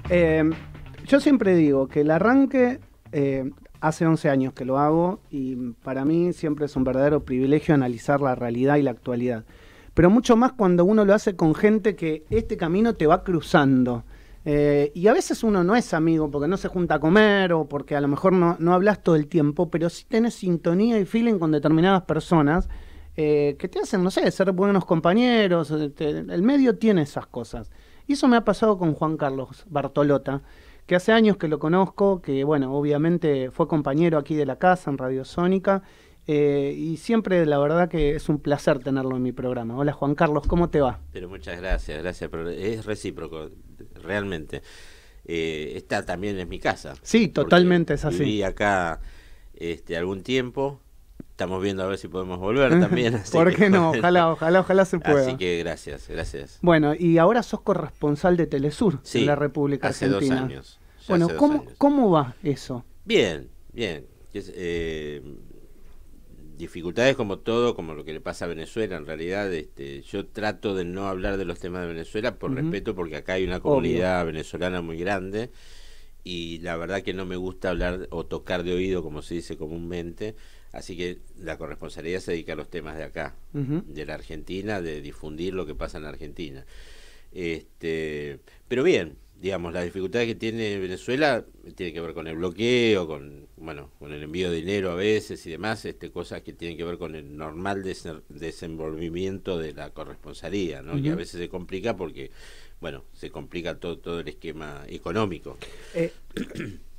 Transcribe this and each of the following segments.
Eh, yo siempre digo que el arranque, hace 11 años que lo hago y para mí siempre es un verdadero privilegio analizar la realidad y la actualidad. Pero mucho más cuando uno lo hace con gente que este camino te va cruzando. Y a veces uno no es amigo porque no se junta a comer o porque a lo mejor no hablas todo el tiempo, pero sí tenés sintonía y feeling con determinadas personas que te hacen, no sé, ser buenos compañeros. El medio tiene esas cosas. Y eso me ha pasado con Juan Carlos Bartolota, que hace años que lo conozco, que bueno, obviamente fue compañero aquí de la casa en Radio Sónica, y siempre la verdad que es un placer tenerlo en mi programa. Hola Juan Carlos, ¿cómo te va? Pero muchas gracias, pero es recíproco, realmente. Esta también es mi casa, Sí, porque totalmente es así. viví acá algún tiempo, estamos viendo a ver si podemos volver también. Así ¿Por que, qué no? bueno, Ojalá se pueda. así que gracias. Bueno, y ahora sos corresponsal de Telesur Sí, en la República hace Argentina. 2 años. Bueno, Hace 2 ¿cómo, años. cómo va eso? Bien. Dificultades como todo, como lo que le pasa a Venezuela. En realidad, yo trato de no hablar de los temas de Venezuela por respeto, porque acá hay una comunidad venezolana muy grande y la verdad que no me gusta hablar o tocar de oído, como se dice comúnmente. Así que la corresponsabilidad se dedica a los temas de acá, de la Argentina, de difundir lo que pasa en la Argentina. Pero bien, digamos, las dificultades que tiene Venezuela tienen que ver con el bloqueo, con el envío de dinero a veces y demás, cosas que tienen que ver con el normal desenvolvimiento de la corresponsalía, ¿no? Que a veces se complica porque, se complica todo el esquema económico.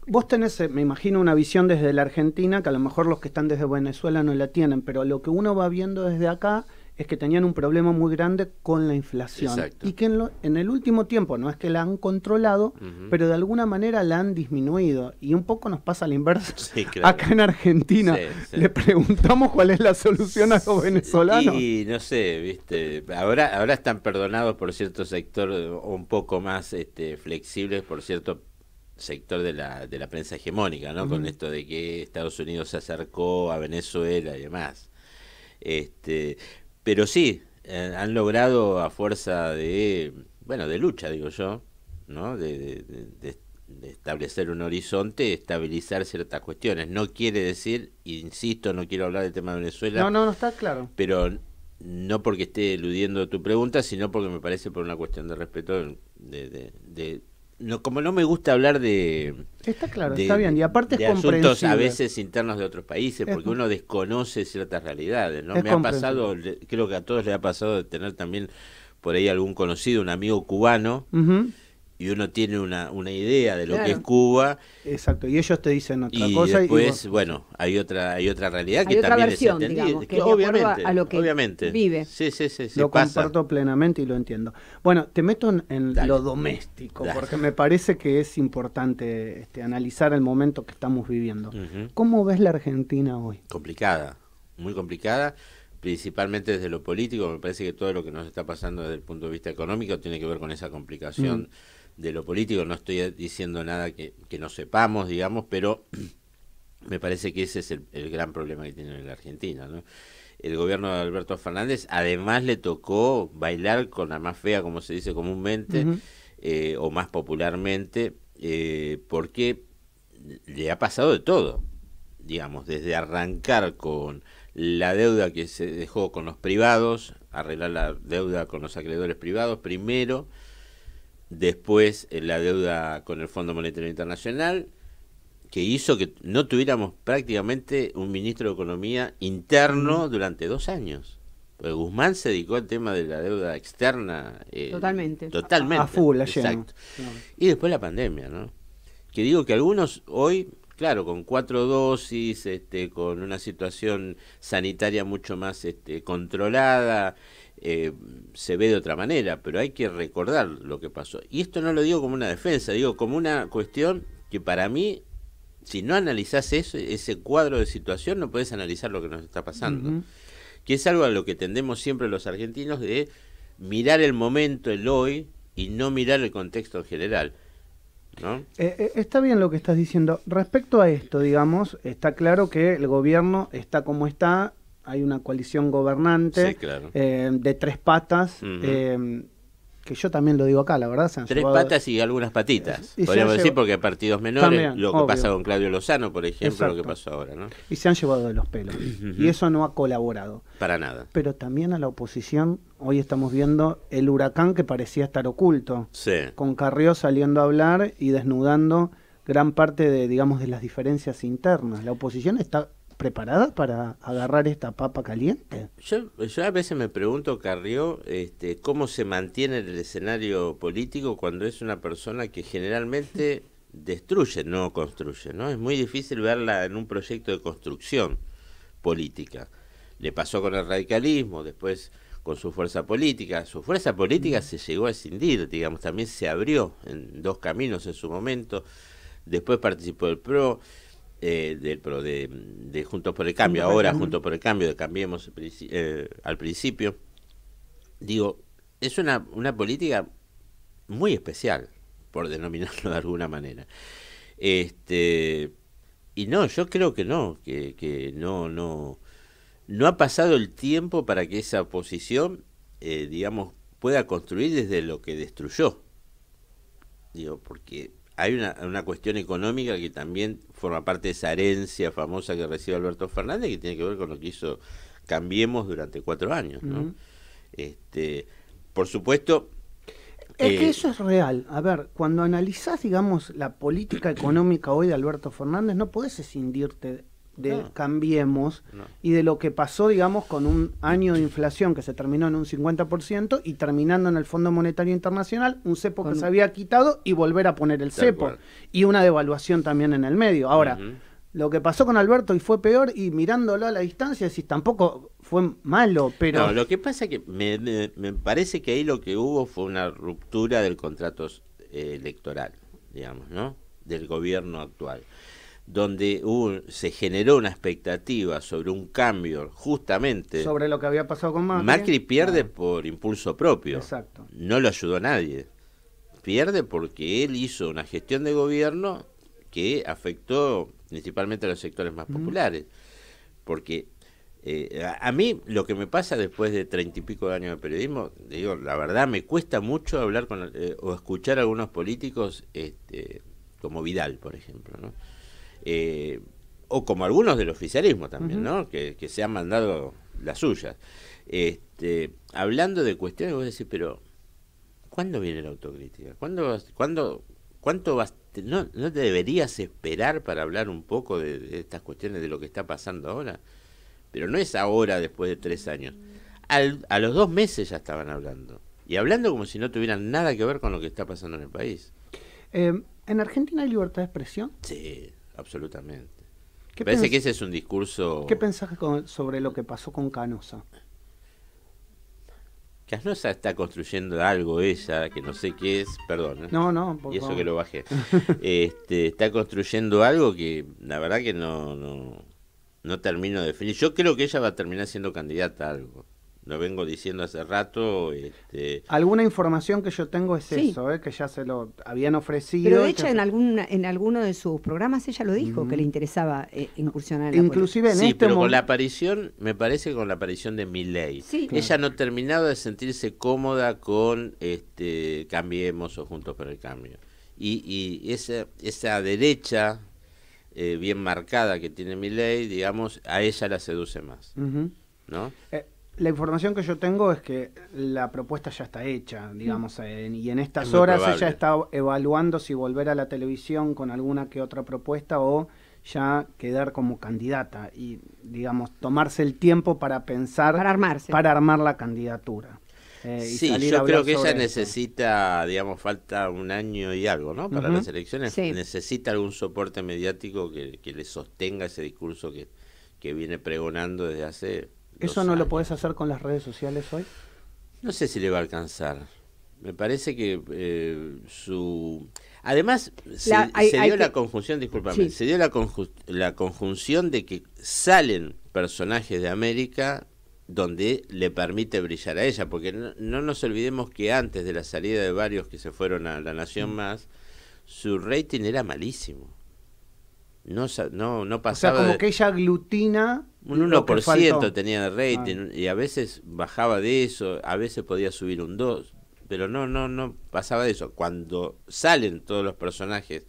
Vos tenés, me imagino, una visión desde la Argentina, que a lo mejor los que están desde Venezuela no la tienen, pero lo que uno va viendo desde acá es que tenían un problema muy grande con la inflación. Exacto. Y que en el último tiempo no es que la han controlado, pero de alguna manera la han disminuido. Y un poco nos pasa a la inversa. Sí, claro. Acá en Argentina le preguntamos cuál es la solución a los venezolanos. Y no sé, viste, ahora están perdonados por cierto sector, o un poco más flexibles por cierto sector de la prensa hegemónica, ¿no? Con esto de que Estados Unidos se acercó a Venezuela y demás. Pero sí, han logrado a fuerza de lucha, digo yo, ¿no? De establecer un horizonte, estabilizar ciertas cuestiones. No quiere decir, insisto, no quiero hablar del tema de Venezuela. No, está claro. Pero no porque esté eludiendo tu pregunta, sino porque me parece por una cuestión de respeto no, como no me gusta hablar está claro, está bien, y aparte es de asuntos comprensible. a veces internos de otros países, porque uno desconoce ciertas realidades, ¿no? Me ha pasado, creo que a todos les ha pasado de tener también por ahí algún conocido, un amigo cubano, y uno tiene una idea de lo que es Cuba. Exacto, y ellos te dicen otra y cosa. Después, y vos... hay otra realidad hay que otra también versión, es entendible. digamos, que obviamente, a lo que obviamente vive. Sí, lo pasa. comparto plenamente y lo entiendo. Bueno, te meto en lo doméstico, porque me parece que es importante analizar el momento que estamos viviendo. ¿Cómo ves la Argentina hoy? Complicada, muy complicada, principalmente desde lo político. Me parece que todo lo que nos está pasando desde el punto de vista económico tiene que ver con esa complicación de lo político. No estoy diciendo nada que no sepamos, digamos, pero me parece que ese es el gran problema que tiene la Argentina, ¿no? El gobierno de Alberto Fernández además le tocó bailar con la más fea, como se dice comúnmente, o más popularmente, porque le ha pasado de todo, digamos, desde arrancar con la deuda que se dejó con los privados, arreglar la deuda con los acreedores privados primero, después la deuda con el Fondo Monetario Internacional, que hizo que no tuviéramos prácticamente un ministro de Economía interno durante 2 años. Porque Guzmán se dedicó al tema de la deuda externa. Totalmente. A full, exacto. Y después la pandemia, ¿no? Que digo que algunos hoy, claro, con 4 dosis, con una situación sanitaria mucho más controlada, se ve de otra manera, pero hay que recordar lo que pasó. Y esto no lo digo como una defensa, digo como una cuestión que para mí, si no analizás ese cuadro de situación, no podés analizar lo que nos está pasando. Que es algo a lo que tendemos siempre los argentinos, de mirar el momento, el hoy, y no mirar el contexto en general, ¿no? Está bien lo que estás diciendo. Respecto a esto, digamos, está claro que el gobierno está como está, hay una coalición gobernante, Sí, claro. de 3 patas, que yo también lo digo acá, la verdad. Tres patas y algunas patitas, podríamos decir, porque hay partidos menores, también, lo que obvio. Pasa con Claudio Lozano, por ejemplo, exacto. Lo que pasó ahora, ¿no? Y se han llevado de los pelos, y eso no ha colaborado. Para nada. Pero también a la oposición, hoy estamos viendo el huracán que parecía estar oculto, sí. Con Carrió saliendo a hablar y desnudando gran parte de, digamos, de las diferencias internas. ¿La oposición está preparada para agarrar esta papa caliente? Yo a veces me pregunto, Carrió, cómo se mantiene en el escenario político cuando es una persona que generalmente destruye, no construye, ¿no? Es muy difícil verla en un proyecto de construcción política. Le pasó con el radicalismo, después con su fuerza política. Su fuerza política se llegó a escindir, digamos, también se abrió en dos caminos en su momento. Después participó del PRO, de Juntos por el Cambio, ahora Juntos por el Cambio, de Cambiemos al principio. Digo, es una política muy especial, por denominarlo de alguna manera. Y no, yo creo que no ha pasado el tiempo para que esa oposición, digamos, pueda construir desde lo que destruyó. Digo, porque hay una cuestión económica que también forma parte de esa herencia famosa que recibe Alberto Fernández, que tiene que ver con lo que hizo Cambiemos durante 4 años, ¿no? Por supuesto... Es que eso es real. A ver, cuando analizás, digamos, la política económica hoy de Alberto Fernández, no podés escindirte de Cambiemos y de lo que pasó, digamos, con un año de inflación que se terminó en un 50% y terminando en el Fondo Monetario Internacional, un cepo que se había quitado y volver a poner el cepo. Y una devaluación también en el medio. Ahora, lo que pasó con Alberto y fue peor, y mirándolo a la distancia, decís, tampoco fue malo, pero... No, lo que pasa es que me parece que ahí lo que hubo fue una ruptura del contrato electoral, digamos, ¿no? Del gobierno actual, donde se generó una expectativa sobre un cambio, justamente... Sobre lo que había pasado con Macri. Macri pierde por impulso propio. Exacto. No lo ayudó nadie. Pierde porque él hizo una gestión de gobierno que afectó principalmente a los sectores más populares. Porque a mí lo que me pasa después de 30 y pico de años de periodismo, digo, la verdad me cuesta mucho hablar con o escuchar a algunos políticos como Vidal, por ejemplo, ¿no? O como algunos del oficialismo también, ¿no? Que se han mandado las suyas. Hablando de cuestiones, vos decís, pero ¿cuándo viene la autocrítica? ¿Cuánto vas? ¿No te deberías esperar para hablar un poco de estas cuestiones, de lo que está pasando ahora? Pero no es ahora, después de 3 años. A los 2 meses ya estaban hablando. Y hablando como si no tuvieran nada que ver con lo que está pasando en el país. ¿En Argentina hay libertad de expresión? Sí, absolutamente. Parece que ese es un discurso... ¿Qué pensás sobre lo que pasó con Canosa? Canosa está construyendo algo, ella, que no sé qué es, perdón, ¿eh? No, y eso favor. Que lo bajé. Está construyendo algo que la verdad que no termino de definir. Yo creo que ella va a terminar siendo candidata a algo. Lo vengo diciendo hace rato. Alguna información que yo tengo es eso, que ya se lo habían ofrecido. Pero ella en alguno de sus programas ella lo dijo, que le interesaba incursionar en inclusive la política. Sí, pero con la aparición, me parece con la aparición de Milei. Sí. Ella no terminaba de sentirse cómoda con Cambiemos o Juntos por el Cambio. Y esa derecha bien marcada que tiene Milei, digamos, a ella la seduce más, ¿no? La información que yo tengo es que la propuesta ya está hecha, digamos, y en estas horas ella está evaluando si volver a la televisión con alguna que otra propuesta o ya quedar como candidata y, digamos, tomarse el tiempo para pensar, para armar la candidatura. Sí, yo creo que ella necesita, digamos, falta 1 año y algo, ¿no? Para las elecciones, sí. Necesita algún soporte mediático que le sostenga ese discurso que viene pregonando desde hace... ¿Eso no lo podés hacer con las redes sociales hoy? No sé si le va a alcanzar. Me parece que Además, se dio la conjunción, discúlpame, se dio la conjunción de que salen personajes de América donde le permite brillar a ella, porque no nos olvidemos que antes de la salida de varios que se fueron a La Nación Más, su rating era malísimo. No pasaba... O sea, como que ella aglutina... Un 1% tenía de rating, y a veces bajaba de eso, a veces podía subir un 2%. pero no pasaba de eso. Cuando salen todos los personajes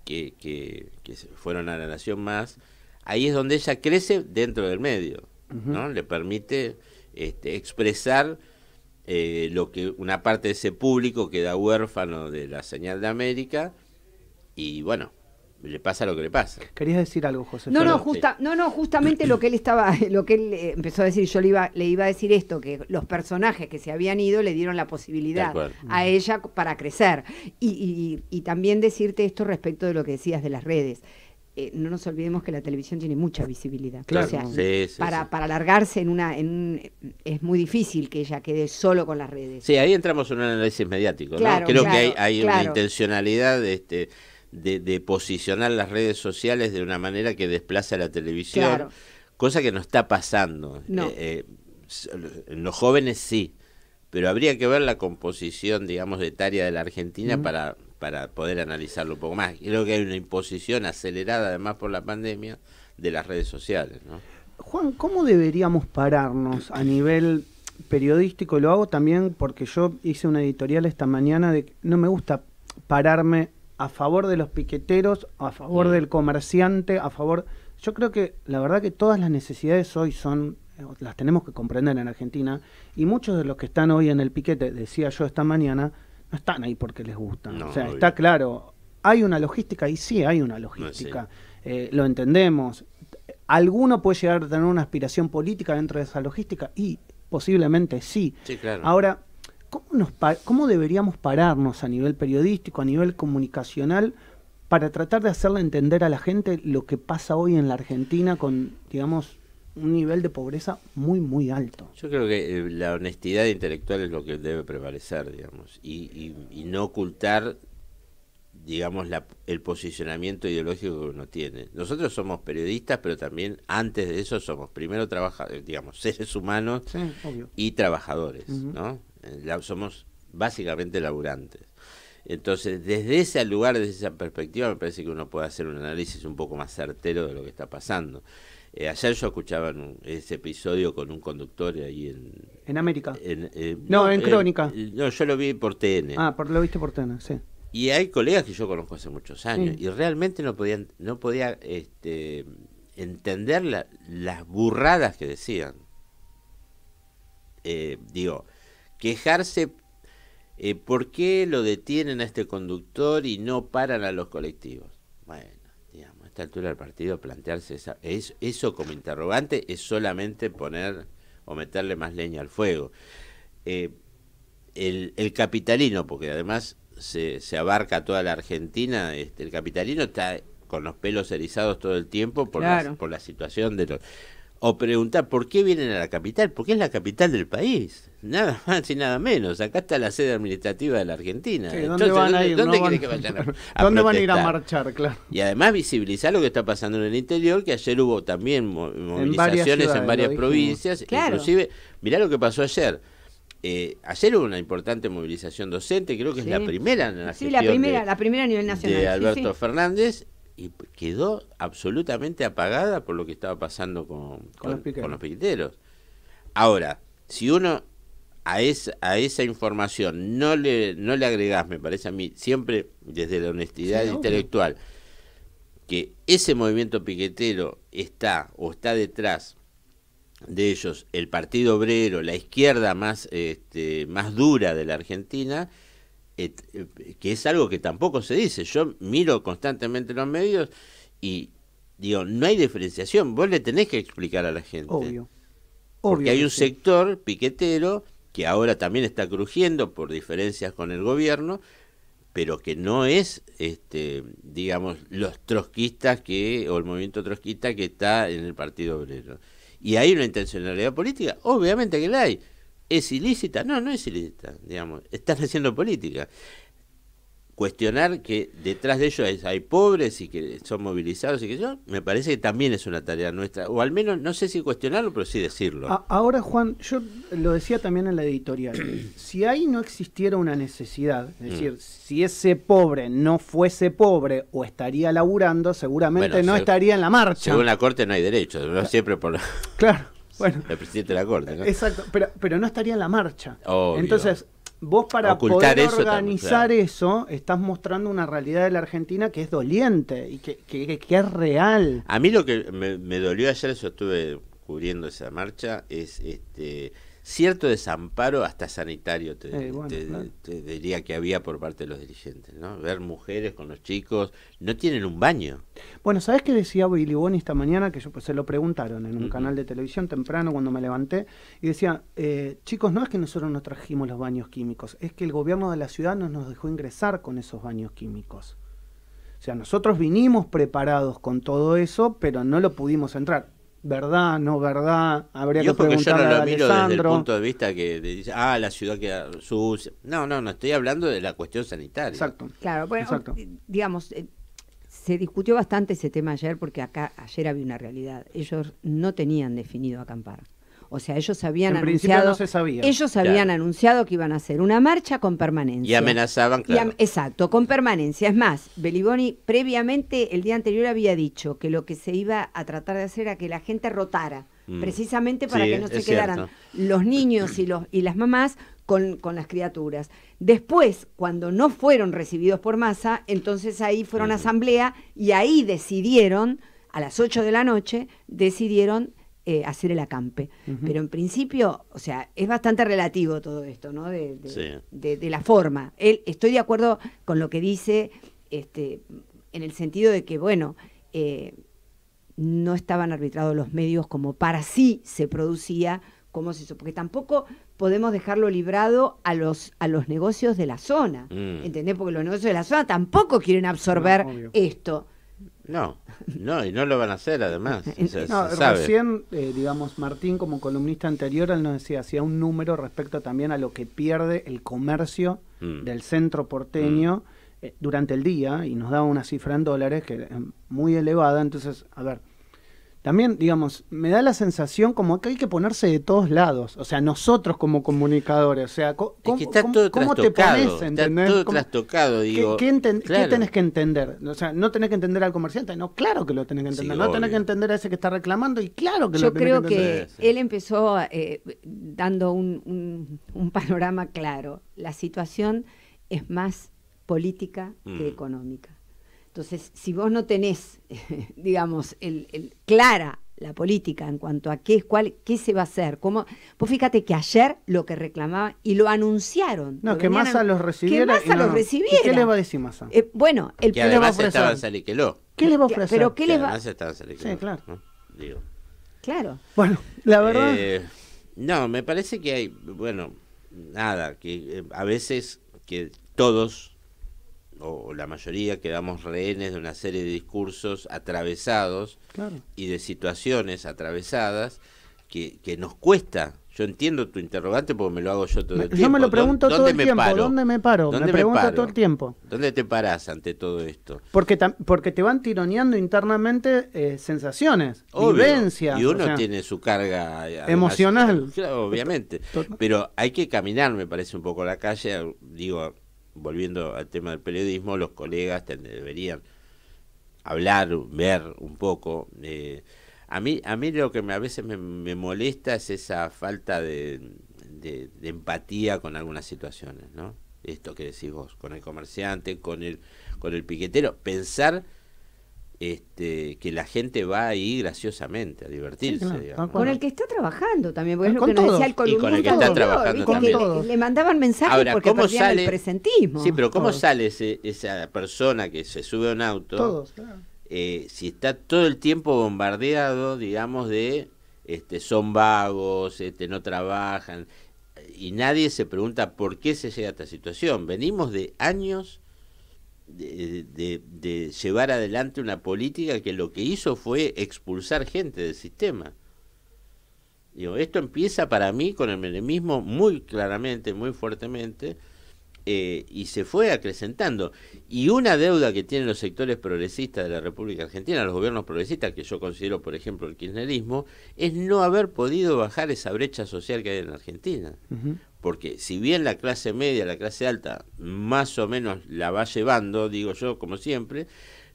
que fueron a La Nación Más, ahí es donde ella crece dentro del medio, ¿no? Le permite expresar lo que una parte de ese público queda huérfano de la señal de América, y bueno, le pasa lo que le pasa. ¿Querías decir algo, José? Justamente lo que él empezó a decir, yo le iba a decir esto, que los personajes que se habían ido le dieron la posibilidad a ella para crecer. Y también decirte esto respecto de lo que decías de las redes. No nos olvidemos que la televisión tiene mucha visibilidad. Claro. O sea, Sí. Para alargarse es muy difícil que ella quede solo con las redes. Sí, ahí entramos en un análisis mediático, Claro, ¿no? Creo claro, que hay una claro. intencionalidad de posicionar las redes sociales de una manera que desplaza a la televisión, Claro. cosa que no está pasando. No. En los jóvenes sí, pero habría que ver la composición, digamos, etaria de la Argentina para poder analizarlo un poco más. Creo que hay una imposición acelerada, además por la pandemia, de las redes sociales, ¿no? Juan, ¿cómo deberíamos pararnos a nivel periodístico? Lo hago también porque yo hice una editorial esta mañana de que no me gusta pararme a favor de los piqueteros, a favor del comerciante, a favor... Yo creo que la verdad que todas las necesidades hoy las tenemos que comprender en Argentina, y muchos de los que están hoy en el piquete, decía yo esta mañana, no están ahí porque les gusta. No, o sea, obvio. está claro, hay una logística, y sí hay una logística, lo entendemos. Alguno puede llegar a tener una aspiración política dentro de esa logística, y posiblemente sí. Sí, claro. Ahora, ¿cómo deberíamos pararnos a nivel periodístico, a nivel comunicacional, para tratar de hacerle entender a la gente lo que pasa hoy en la Argentina con, digamos, un nivel de pobreza muy, muy alto? Yo creo que la honestidad intelectual es lo que debe prevalecer, digamos, y no ocultar, digamos, el posicionamiento ideológico que uno tiene. Nosotros somos periodistas, pero también antes de eso somos primero trabajadores, digamos, seres humanos, Sí, obvio. y trabajadores, ¿no? Somos básicamente laburantes. Entonces, desde ese lugar, desde esa perspectiva, me parece que uno puede hacer un análisis un poco más certero de lo que está pasando. Ayer yo escuchaba ese episodio con un conductor ahí ¿En América? en Crónica. No, yo lo vi por TN. Lo viste por TN, sí. Y hay colegas que yo conozco hace muchos años, Sí. y realmente no podía entender las burradas que decían. Quejarse, ¿por qué lo detienen a este conductor y no paran a los colectivos? Bueno, digamos, a esta altura del partido plantearse eso como interrogante es solamente poner o meterle más leña al fuego. El capitalino, porque además se abarca toda la Argentina, el capitalino está con los pelos erizados todo el tiempo por la situación de los... O preguntar por qué vienen a la capital, porque es la capital del país, nada más y nada menos. Acá está la sede administrativa de la Argentina. Sí, ¿dónde van a ir? ¿Dónde quieren que vayan a ¿Dónde van a ir a protestar? marchar? Claro. Y además visibilizar lo que está pasando en el interior, que ayer hubo también movilizaciones en varias provincias. Claro. Inclusive, mirá lo que pasó ayer. Ayer hubo una importante movilización docente, creo que es la primera en la gestión la primera a nivel nacional. de Alberto Fernández, y quedó absolutamente apagada por lo que estaba pasando con los piqueteros. Ahora, si uno a esa información no le agregás, me parece a mí, siempre desde la honestidad intelectual, que ese movimiento piquetero está detrás de ellos el Partido Obrero, la izquierda más dura de la Argentina, que es algo que tampoco se dice. Yo miro constantemente los medios y digo, no hay diferenciación, vos le tenés que explicar a la gente. Obvio. Porque hay un sector piquetero que ahora también está crujiendo por diferencias con el gobierno, pero que no es, digamos, los trotskistas o el movimiento trotskista que está en el Partido Obrero. Y hay una intencionalidad política, obviamente que la hay. ¿Es ilícita? No, no es ilícita, digamos, están haciendo política. Cuestionar que detrás de ellos hay pobres y que son movilizados y que me parece que también es una tarea nuestra, o al menos no sé si cuestionarlo, pero sí decirlo. Ahora, Juan, yo lo decía también en la editorial, si ahí no existiera una necesidad, es decir, si ese pobre no fuese pobre o estaría laburando, seguramente no estaría en la marcha. Según la Corte no hay derechos, no siempre por... Claro, bueno. El presidente de la Corte, ¿no? Exacto, pero no estaría en la marcha. Obvio. Entonces, vos para ocultar poder eso organizar eso, estás mostrando una realidad de la Argentina que es doliente y que es real. A mí lo que me dolió ayer, yo estuve cubriendo esa marcha, es cierto desamparo hasta sanitario, Claro. te diría que había por parte de los dirigentes, ¿no? Ver mujeres con los chicos, no tienen un baño. Bueno, ¿sabés qué decía Willy Boni esta mañana? Que se lo preguntaron en un canal de televisión temprano cuando me levanté, y decía, chicos, no es que nosotros nos trajimos los baños químicos, es que el gobierno de la ciudad no nos dejó ingresar con esos baños químicos. O sea, nosotros vinimos preparados con todo eso, pero no lo pudimos entrar. ¿Verdad? ¿No verdad? Habría que preguntarle yo no a lo miro desde el Alessandro. punto de vista que dice, la ciudad queda sucia. No, estoy hablando de la cuestión sanitaria. Exacto. Claro, bueno, Exacto. digamos, se discutió bastante ese tema ayer porque ayer había una realidad. Ellos no tenían definido acampar. O sea, ellos habían En principio anunciado, no se sabía. ellos habían anunciado que iban a hacer una marcha con permanencia. Y amenazaban, claro. Exacto, con permanencia. Es más, Beliboni previamente, el día anterior, había dicho que lo que se iba a tratar de hacer era que la gente rotara, precisamente para que no se quedaran los niños y las mamás con las criaturas. Después, cuando no fueron recibidos por masa, entonces ahí fueron a asamblea y ahí decidieron, a las 8 de la noche, decidieron hacer el acampe. Pero en principio, o sea, es bastante relativo todo esto, ¿no? De la forma. Estoy de acuerdo con lo que dice, en el sentido de que, bueno, no estaban arbitrados los medios como para sí se producía, como se hizo, porque tampoco podemos dejarlo librado a los negocios de la zona, ¿entendés? Porque los negocios de la zona tampoco quieren absorber esto. No, y no lo van a hacer además. Recién, digamos, Martín, como columnista anterior, él nos decía, hacía un número respecto también a lo que pierde el comercio del centro porteño durante el día, y nos daba una cifra en dólares que es muy elevada. Entonces, a ver, también, digamos, me da la sensación como que hay que ponerse de todos lados. O sea, nosotros como comunicadores, o sea, ¿cómo te pones? ¿Entendés? Está todo trastocado, digo. ¿Qué tenés que entender? O sea, no tenés que entender al comerciante, no, claro que lo tenés que entender. Sí, no tenés que entender a ese que está reclamando, y claro que lo tenés que entender. Yo creo que él empezó dando un panorama claro. La situación es más política que económica. Entonces, si vos no tenés, digamos, clara la política en cuanto a qué se va a hacer, vos fíjate que ayer lo que reclamaban, y lo anunciaron. No, que Massa los recibiera. ¿Y qué le va a decir Massa? Bueno, que además estaban Saliqueló. ¿Qué le va a ofrecer? Pero ¿qué les va? Además estaban Saliqueló. Sí, claro. ¿No? Digo. Claro. Bueno, la verdad. No, me parece que hay, bueno, nada, que a veces que todos, o la mayoría, quedamos rehenes de una serie de discursos atravesados, claro, y de situaciones atravesadas que nos cuesta. Yo entiendo tu interrogante porque me lo hago yo todo el tiempo. Yo me lo pregunto todo el tiempo. ¿Dónde me paro? Me pregunto todo el tiempo. ¿Dónde te parás ante todo esto? Porque te van tironeando internamente sensaciones, vivencias. Y uno tiene su carga además, emocional. Claro, obviamente. Pero hay que caminar, me parece, un poco la calle. Digo, volviendo al tema del periodismo, los colegas deberían hablar, ver un poco. A mí lo que a veces me molesta es esa falta de empatía con algunas situaciones, ¿no? Esto que decís vos, con el comerciante, con el piquetero, pensar que la gente va ahí graciosamente a divertirse, sí, claro, con el que está trabajando también, porque es lo que nos decía el columnista. Y con el que está trabajando también. Le mandaban mensajes. Ahora, porque perdían el presentismo. Sí, pero ¿cómo sale esa persona que se sube a un auto? Todos, claro. Si está todo el tiempo bombardeado, digamos, de son vagos, no trabajan, y nadie se pregunta por qué se llega a esta situación. Venimos de años de llevar adelante una política que lo que hizo fue expulsar gente del sistema. Digo, esto empieza para mí con el menemismo muy claramente, muy fuertemente, y se fue acrecentando. Y una deuda que tienen los sectores progresistas de la República Argentina, los gobiernos progresistas, que yo considero, por ejemplo, el kirchnerismo, es no haber podido bajar esa brecha social que hay en la Argentina. Porque si bien la clase media, la clase alta, más o menos la va llevando, digo yo, como siempre,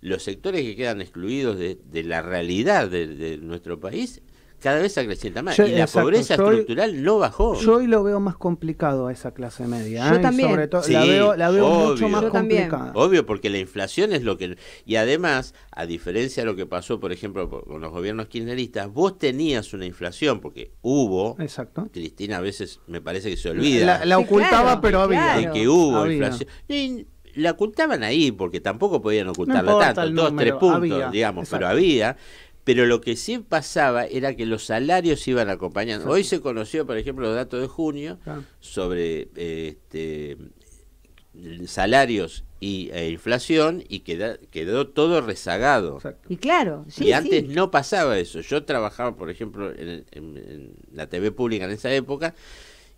los sectores que quedan excluidos de la realidad de nuestro país cada vez acrecienta más. Yo, y la pobreza estructural no bajó. Yo hoy lo veo más complicado a esa clase media. Yo también. Sobre todo, Sí, la veo mucho más Yo también. complicada. Obvio, porque la inflación es lo que... Y además, a diferencia de lo que pasó, por ejemplo, con los gobiernos kirchneristas, vos tenías una inflación, porque hubo... Exacto. Cristina a veces me parece que se olvida. La Sí, ocultaba, claro, pero claro. había. De que hubo Había. inflación. Y la ocultaban ahí, porque tampoco podían ocultarla No importa tanto, el 2, 3 número, puntos, había, digamos, exacto. pero había. Pero lo que sí pasaba era que los salarios iban acompañando. Hoy se conoció, por ejemplo, los datos de junio Claro. sobre salarios e inflación, y quedó todo rezagado. Exacto. Y claro, sí, Y antes sí. no pasaba eso. Yo trabajaba, por ejemplo, en la TV pública en esa época,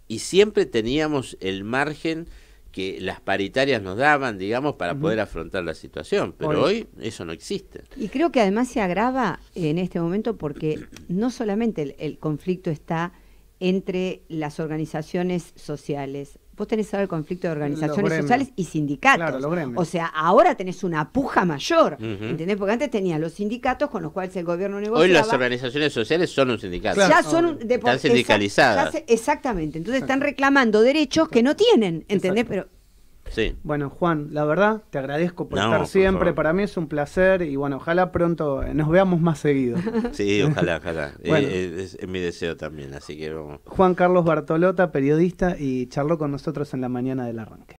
y siempre teníamos el margen que las paritarias nos daban, digamos, para poder afrontar la situación. Pero hoy eso no existe. Y creo que además se agrava en este momento porque no solamente el conflicto está entre las organizaciones sociales. Vos tenés ahora el conflicto de organizaciones gremios. sociales y sindicatos. Claro, los gremios. O sea, ahora tenés una puja mayor, Ujú. ¿entendés? Porque antes tenías los sindicatos con los cuales el gobierno negociaba. Hoy las organizaciones sociales son un sindicato. Claro. Ya son Están sindicalizadas. Exactamente. Entonces están reclamando derechos que no tienen, ¿entendés? Exacto. Pero Sí. Bueno, Juan, la verdad, te agradezco por No, estar por siempre. favor. Para mí es un placer y bueno, ojalá pronto nos veamos más seguido. Sí, ojalá, ojalá. Bueno. Es mi deseo también, así que vamos. Juan Carlos Bartolota, periodista, y charló con nosotros en la mañana del arranque.